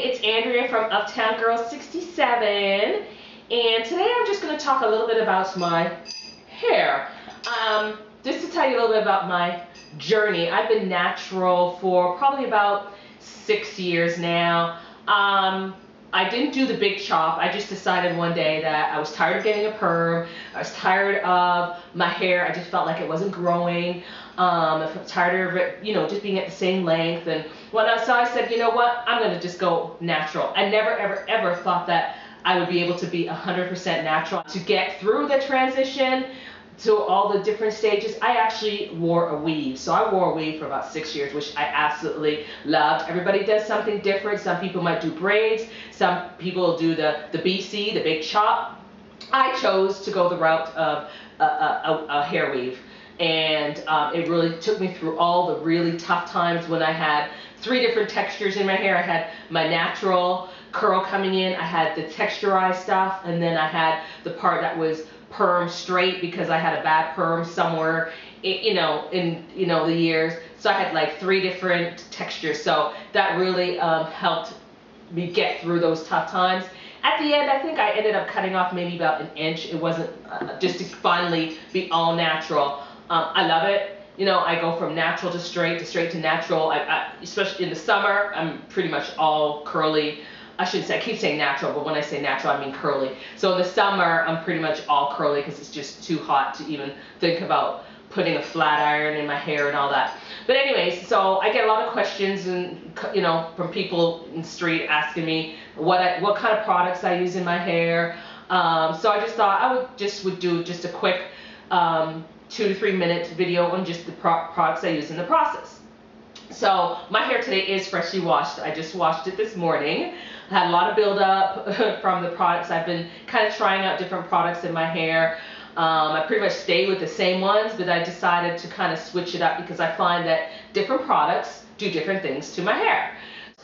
it's Andrea from Uptown Girl 67, and today I'm just going to talk a little bit about my hair. Just to tell you a little bit about my journey. I've been natural for probably about 6 years now. I didn't do the big chop. I just decided one day that I was tired of getting a perm. I was tired of my hair. I just felt like it wasn't growing. I felt tired of it, just being at the same length. And so I said, you know what? I'm going to just go natural. I never, ever, ever thought that I would be able to be 100% natural. To get through the transition to all the different stages, I actually wore a weave. So I wore a weave for about 6 years, which I absolutely loved. Everybody does something different. Some people might do braids. Some people do the BC, the big chop. I chose to go the route of a hair weave. And it really took me through all the really tough times when I had 3 different textures in my hair. I had my natural curl coming in, I had the texturized stuff, and then I had the part that was perm straight because I had a bad perm somewhere in the years. So I had like 3 different textures. So that really helped me get through those tough times. At the end, I think I ended up cutting off maybe about 1 inch. It wasn't just to finally be all natural. I love it. I go from natural to straight to natural. Especially in the summer, I'm pretty much all curly. I shouldn't say, I keep saying natural, but when I say natural, I mean curly. So in the summer, I'm pretty much all curly because it's just too hot to even think about putting a flat iron in my hair and all that. But anyways, so I get a lot of questions and from people in the street asking me what kind of products I use in my hair. So I just thought I would do just a quick 2 to 3 minute video on just the products I use in the process. So my hair today is freshly washed. I just washed it this morning. I had a lot of buildup from the products. I've been kind of trying out different products in my hair. I pretty much stayed with the same ones, but I decided to kind of switch it up because I find that different products do different things to my hair.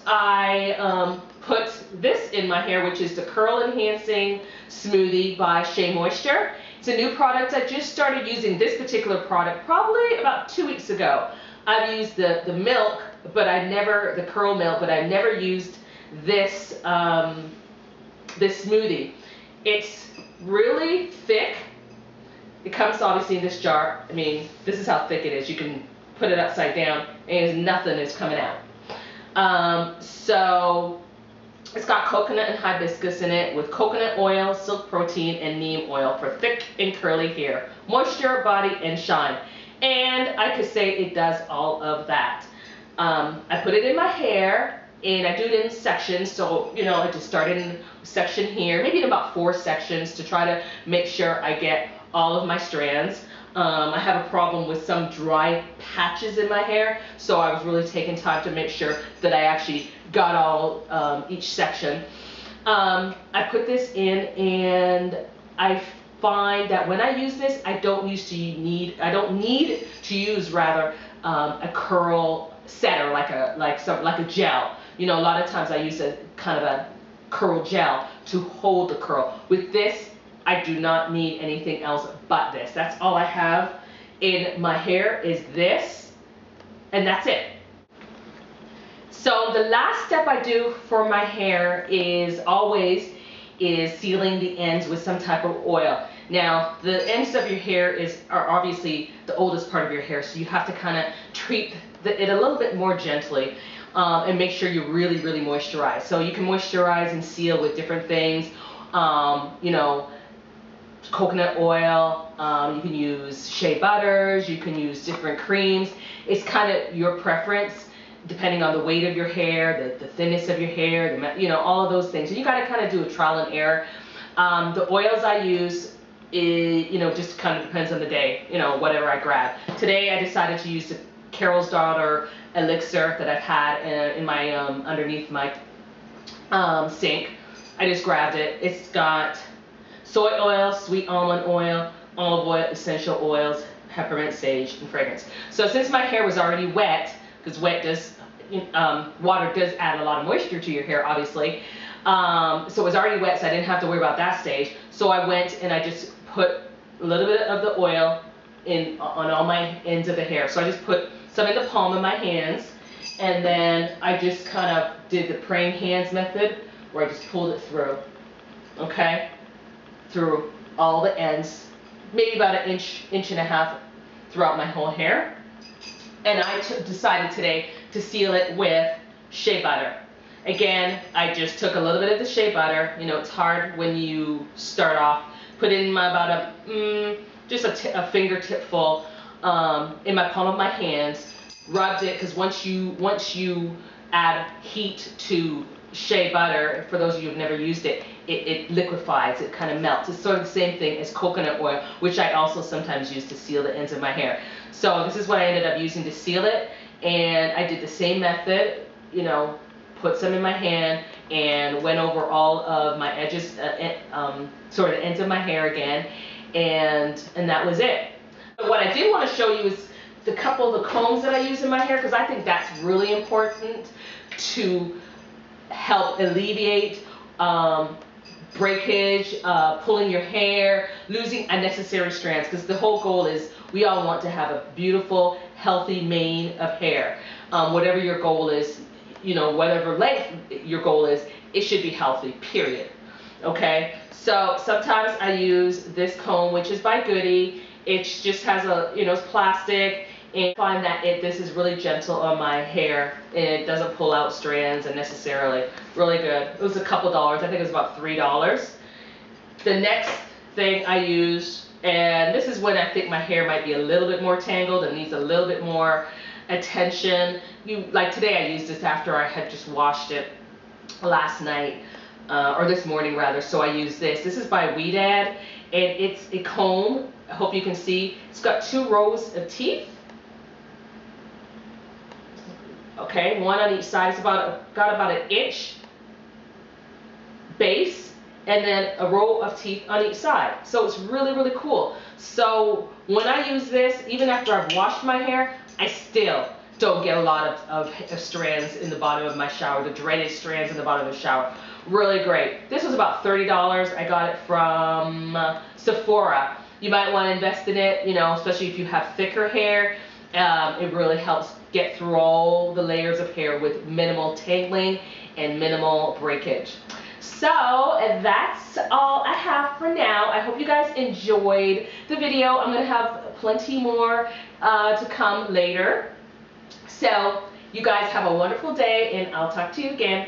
I put this in my hair, which is the Curl Enhancing Smoothie by Shea Moisture. It's a new product. I just started using this particular product probably about 2 weeks ago. I've used the milk, but the curl milk, but I never used this this smoothie. It's really thick. It comes obviously in this jar. I mean, this is how thick it is. You can put it upside down and nothing is coming out. So it's got coconut and hibiscus in it with coconut oil, silk protein, and neem oil for thick and curly hair, moisture, body, and shine. And I could say it does all of that. I put it in my hair and I do it in sections. So, I just started in a section here, maybe in about 4 sections to try to make sure I get all of my strands. I have a problem with some dry patches in my hair, so I was really taking time to make sure that I actually got all each section. I put this in and I find that when I use this, I don't need to use a curl setter like a gel. A lot of times I use a kind of a curl gel to hold the curl. With this, I do not need anything else but this. That's all I have in my hair is this, and that's it. So the last step I do for my hair is sealing the ends with some type of oil. Now, the ends of your hair are obviously the oldest part of your hair, so you have to kind of treat it a little bit more gently and make sure you really, really moisturize. So you can moisturize and seal with different things, coconut oil, you can use shea butters, you can use different creams. It's kind of your preference depending on the weight of your hair, the thinness of your hair, all of those things. So you got to kind of do a trial and error. The oils I use, just kind of depends on the day, whatever I grab. Today I decided to use the Carol's Daughter elixir that I've had in my underneath my sink. I just grabbed it. It's got soy oil, sweet almond oil, olive oil, essential oils, peppermint, sage, and fragrance. So since my hair was already wet, because water does add a lot of moisture to your hair, obviously. So it was already wet, so I didn't have to worry about that stage. So I went and I just put a little bit of the oil on all my ends of the hair. So I just put some in the palm of my hands, and then I just kind of did the praying hands method, where I just pulled it through, okay, through all the ends, maybe about an inch and a half throughout my whole hair. And I decided today to seal it with shea butter. Again, I just took a little bit of the shea butter. You know, it's hard when you start off. Put it in my about a fingertip full in my palm of my hands. Rubbed it, because once you add heat to shea butter, for those of you who've never used it, it liquefies, it kind of melts. It's sort of the same thing as coconut oil, which I also sometimes use to seal the ends of my hair. So this is what I ended up using to seal it, and I did the same method, you know, put some in my hand and went over all of my edges, sort of the ends of my hair again, and that was it. But what I did want to show you is the couple of the combs that I use in my hair, because I think that's really important to help alleviate breakage, pulling your hair, losing unnecessary strands, because the whole goal is we all want to have a beautiful, healthy mane of hair. Whatever your goal is, you know, whatever length your goal is, it should be healthy, period. Okay, so sometimes I use this comb, which is by Goodie. It just has a, you know, it's plastic, and I find that this is really gentle on my hair, and it doesn't pull out strands unnecessarily. Really good. It was a couple dollars. I think it was about $3. The next thing I use, and this is when I think my hair might be a little bit more tangled and needs a little bit more attention. Like today I used this after I had just washed it last night, or this morning rather, so I use this. This is by Ouidad, and it's a comb. I hope you can see. It's got 2 rows of teeth. Okay, one on each side. It's got about an inch base, and then a row of teeth on each side. So it's really, really cool. So when I use this, even after I've washed my hair, I still don't get a lot of strands in the bottom of my shower, the dreaded strands in the bottom of the shower. Really great. This was about $30. I got it from Sephora. You might want to invest in it, you know, especially if you have thicker hair. It really helps get through all the layers of hair with minimal tangling and minimal breakage. So that's all I have for now. I hope you guys enjoyed the video. I'm going to have plenty more to come later. So you guys have a wonderful day, and I'll talk to you again.